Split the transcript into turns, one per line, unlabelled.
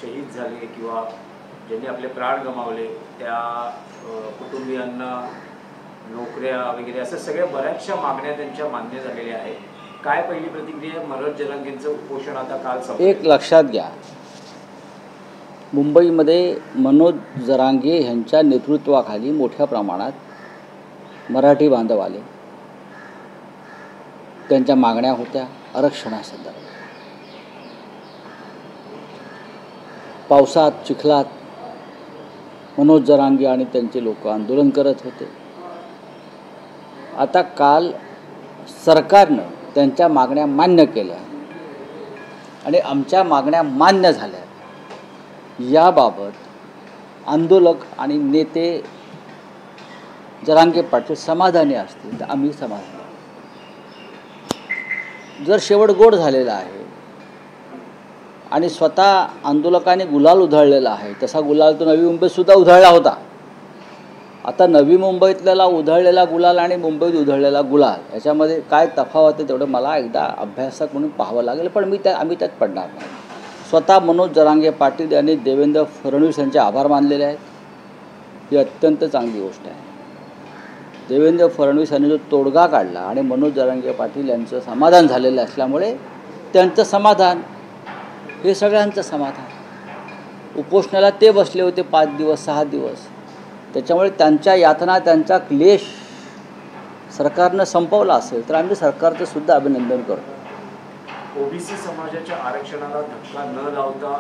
शहीद झाले किंवा ज्यांनी आपले प्राण गमावले त्या कुटुंबियांना नोकऱ्या वगैरे असं सगळ्या बऱ्याचशा मागण्या त्यांच्या मान्य झालेल्या आहेत. काय पहिली प्रतिक्रिया मनोज जरांगेंचं उपोषण आता काल संपलं?
एक लक्षात घ्या, मुंबईमध्ये मनोज जरांगे यांच्या नेतृत्वाखाली मोठ्या प्रमाणात मराठी बांधव आले. त्यांच्या मागण्या होत्या आरक्षणासंदर्भात. पावसात चिखलात मनोज जरांगे आणि त्यांचे लोक आंदोलन करत होते. आता काल सरकारनं त्यांच्या मागण्या मान्य केल्या आणि आमच्या मागण्या मान्य झाल्या. याबाबत आंदोलक आणि नेते जरांगे पाटील समाधानी असतील तर आम्ही समाधानी. जर शेवट गोड झालेला आहे आणि स्वतः आंदोलकांनी गुलाल उधळलेला आहे, तसा गुलाल तो नवी मुंबईतसुद्धा उधळला होता. आता नवी मुंबईतला उधळलेला गुलाल आणि मुंबईत उधळलेला गुलाल याच्यामध्ये काय तफावत आहे तेवढं मला एकदा अभ्यासात म्हणून पाहावं लागेल, पण आम्ही त्यात पडणार नाही. स्वतः मनोज जरांगे पाटील यांनी देवेंद्र फडणवीस यांचे आभार मानलेले आहेत. ही अत्यंत चांगली गोष्ट आहे. देवेंद्र फडणवीस यांनी जो तोडगा काढला आणि मनोज जरांगे पाटील यांचं समाधान झालेलं असल्यामुळे त्यांचं समाधान हे सगळ्यांचं समाधान. उपोषणाला ते बसले होते 5 दिवस 6 दिवस, त्याच्यामुळे त्यांच्या यातना त्यांचा क्लेश सरकारनं संपवला असेल तर आम्ही सरकारचं सुद्धा अभिनंदन करतो.
ओबीसी समाजाच्या आरक्षणाला धक्का न लावता